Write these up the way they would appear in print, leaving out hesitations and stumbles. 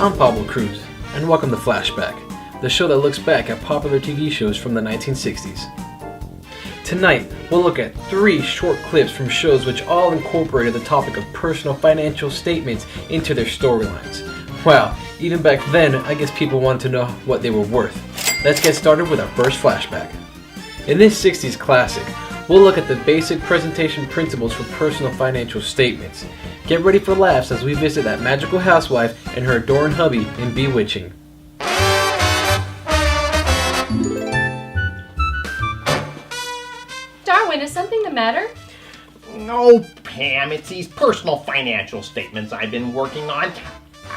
I'm Pablo Cruz, and welcome to Flashback, the show that looks back at popular TV shows from the 1960s. Tonight, we'll look at 3 short clips from shows which all incorporated the topic of personal financial statements into their storylines. Wow, even back then, I guess people wanted to know what they were worth. Let's get started with our first flashback. In this 60s classic, we'll look at the basic presentation principles for personal financial statements. Get ready for laughs as we visit that magical housewife and her adoring hubby in Bewitching. Darwin, is something the matter? No, Pam, it's these personal financial statements I've been working on.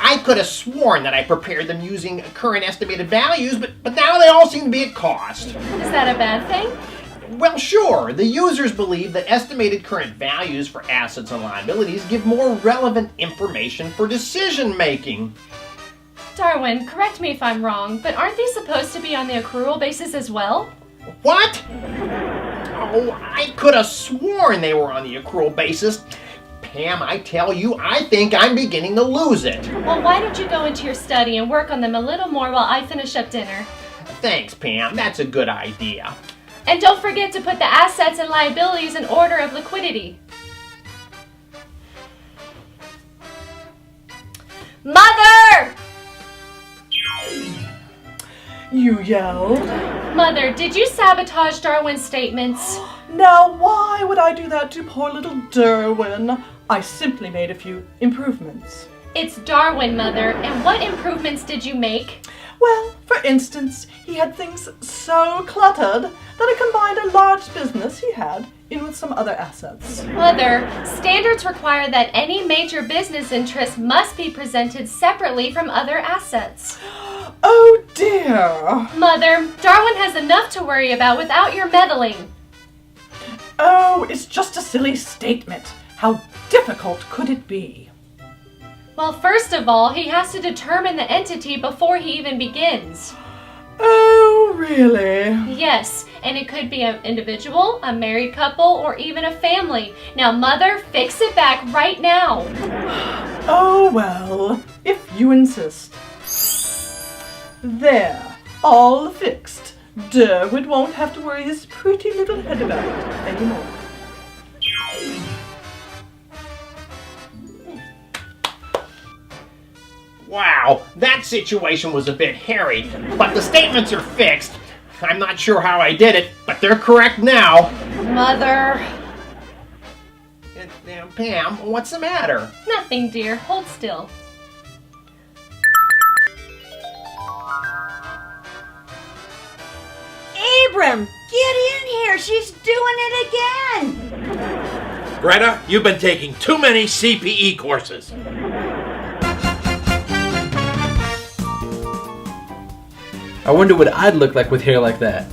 I could have sworn that I prepared them using current estimated values, but now they all seem to be at cost. Is that a bad thing? Well, sure. The users believe that estimated current values for assets and liabilities give more relevant information for decision making. Darwin, correct me if I'm wrong, but aren't these supposed to be on the accrual basis as well? What? Oh, I could have sworn they were on the accrual basis. Pam, I tell you, I think I'm beginning to lose it. Well, why don't you go into your study and work on them a little more while I finish up dinner? Thanks, Pam. That's a good idea. And don't forget to put the assets and liabilities in order of liquidity. Mother! You yelled? Mother, did you sabotage Darwin's statements? Now why would I do that to poor little Derwin? I simply made a few improvements. It's Darwin, Mother, and what improvements did you make? Well, for instance, he had things so cluttered that I combined a large business he had in with some other assets. Mother, standards require that any major business interest must be presented separately from other assets. Oh dear! Mother, Darwin has enough to worry about without your meddling. Oh, it's just a silly statement. How difficult could it be? Well, first of all, he has to determine the entity before he even begins. Oh, really? Yes, and it could be an individual, a married couple, or even a family. Now, Mother, fix it back right now. Oh, well, if you insist. There, all fixed. Derwin won't have to worry his pretty little head about it anymore. Wow, that situation was a bit hairy, but the statements are fixed. I'm not sure how I did it, but they're correct now. Mother. Pam, what's the matter? Nothing, dear. Hold still. Abram, get in here. She's doing it again. Greta, you've been taking too many CPE courses. I wonder what I'd look like with hair like that.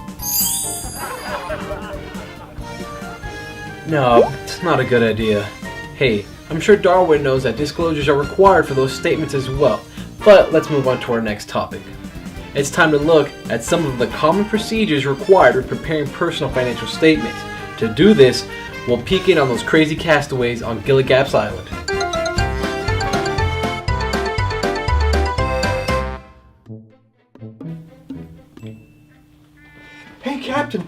No, it's not a good idea. Hey, I'm sure Darwin knows that disclosures are required for those statements as well, but let's move on to our next topic. It's time to look at some of the common procedures required when preparing personal financial statements. To do this, we'll peek in on those crazy castaways on Gilligan's Island. Hey, Captain,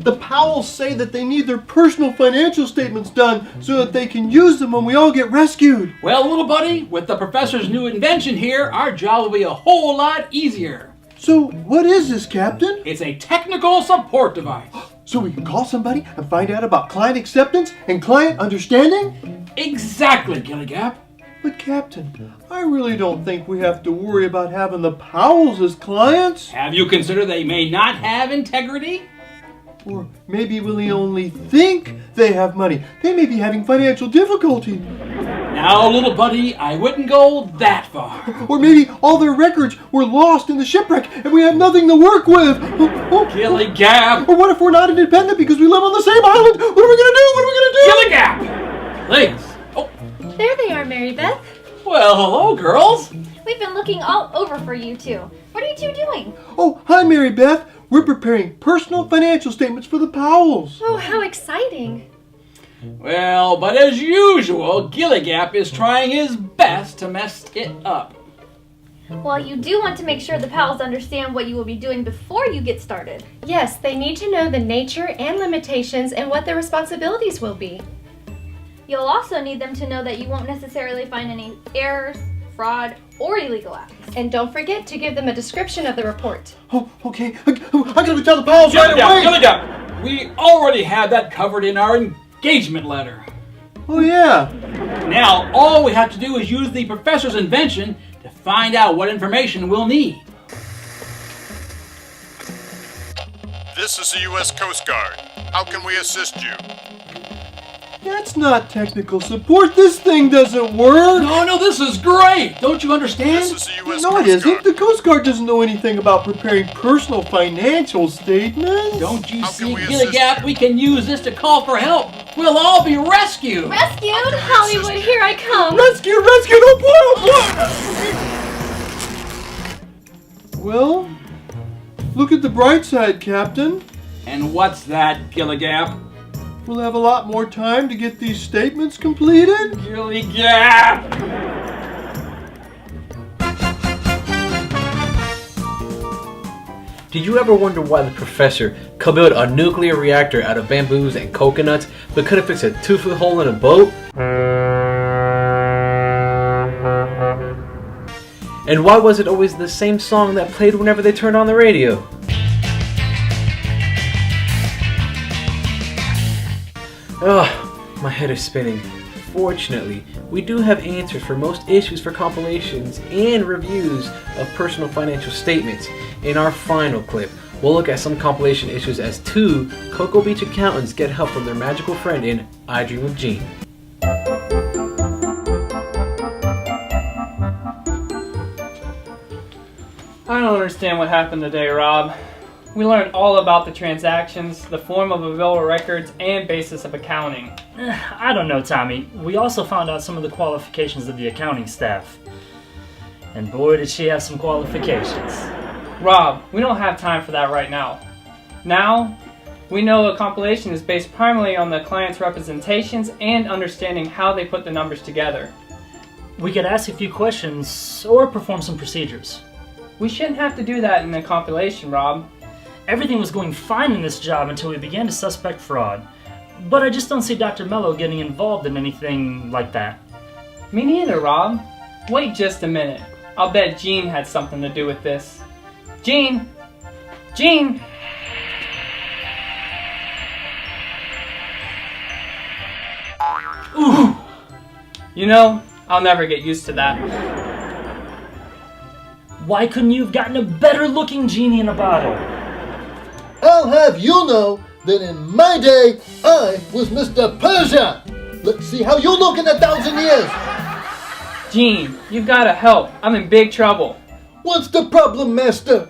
the Powells say that they need their personal financial statements done so that they can use them when we all get rescued. Well, little buddy, with the professor's new invention here, our job will be a whole lot easier. So, what is this, Captain? It's a technical support device. So we can call somebody and find out about client acceptance and client understanding? Exactly, Gilligap. But, Captain, I really don't think we have to worry about having the Powells as clients. Have you considered they may not have integrity? Or maybe when they only think they have money, they may be having financial difficulty. Now, little buddy, I wouldn't go that far. Or maybe all their records were lost in the shipwreck and we have nothing to work with. Gilligap! Or what if we're not independent because we live on the same island? What are we going to do? What are we going to do? Gilligap! Please. Oh, There they are, Mary Beth. well, hello, girls. We've been looking all over for you two. What are you two doing? Oh, hi, Mary Beth. We're preparing personal financial statements for the Powells. Oh, how exciting. Well, but as usual, Gilligap is trying his best to mess it up. Well, you do want to make sure the pals understand what you will be doing before you get started. Yes, they need to know the nature and limitations and what their responsibilities will be. You'll also need them to know that you won't necessarily find any errors, fraud, or illegal acts. And don't forget to give them a description of the report. Oh, okay. I gotta go tell the pals right away. Gilligan, we already had that covered in our engagement letter. Oh, yeah. Now, all we have to do is use the professor's invention to find out what information we'll need. This is the U.S. Coast Guard. How can we assist you? That's not technical support. This thing doesn't work. No, this is great. Don't you understand? This is the U.S. No, it Coast isn't. Guard. The Coast Guard doesn't know anything about preparing personal financial statements. Don't you How can see, we Gilligap? assist We can use this to call for help. We'll all be rescued. Rescued? Hollywood, here I come. Rescue! Oh, boy! Well, look at the bright side, Captain. And what's that, Gilligap? We'll have a lot more time to get these statements completed. Gilligap! Did you ever wonder why the professor could build a nuclear reactor out of bamboos and coconuts, but couldn't fix a 2-foot hole in a boat? And why was it always the same song that played whenever they turned on the radio? Ugh, my head is spinning. Fortunately, we do have answers for most issues for compilations and reviews of personal financial statements. In our final clip, we'll look at some compilation issues as two Cocoa Beach accountants get help from their magical friend in I Dream of Jean. I don't understand what happened today, Rob. We learned all about the transactions, the form of a bill of records, and basis of accounting. I don't know, Tommy. We also found out some of the qualifications of the accounting staff. And boy, did she have some qualifications. Rob, we don't have time for that right now. Now, we know a compilation is based primarily on the client's representations and understanding how they put the numbers together. We could ask a few questions or perform some procedures. We shouldn't have to do that in a compilation, Rob. Everything was going fine in this job until we began to suspect fraud. But I just don't see Dr. Mello getting involved in anything like that. Me neither, Rob. Wait just a minute. I'll bet Jean had something to do with this. Jean! Jean! Ooh! You know, I'll never get used to that. Why couldn't you have gotten a better looking genie in a bottle? I'll have you know that in my day, I was Mr. Persia. Let's see how you look in 1,000 years. Jean, you've got to help. I'm in big trouble. What's the problem, Master?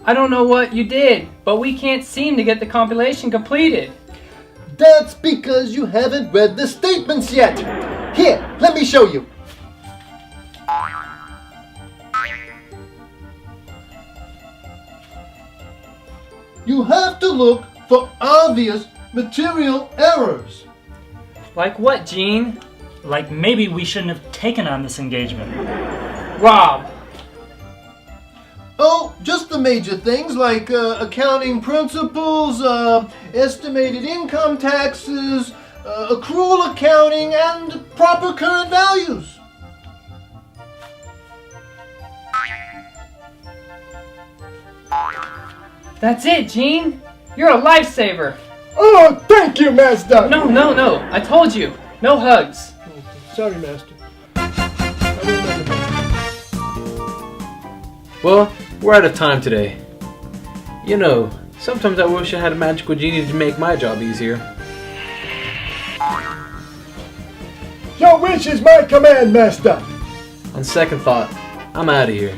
I don't know what you did, but we can't seem to get the compilation completed. That's because you haven't read the statements yet. Here, let me show you. You have to look for obvious material errors. Like what, Jean? Like maybe we shouldn't have taken on this engagement. Rob! Oh, just the major things like accounting principles, estimated income taxes, accrual accounting, and proper current values. That's it, Jean! You're a lifesaver! Oh, thank you, Master! No, I told you! No hugs! Sorry, Master. Well, we're out of time today. You know, sometimes I wish I had a magical genie to make my job easier. Your wish is my command, Master! On second thought, I'm out of here.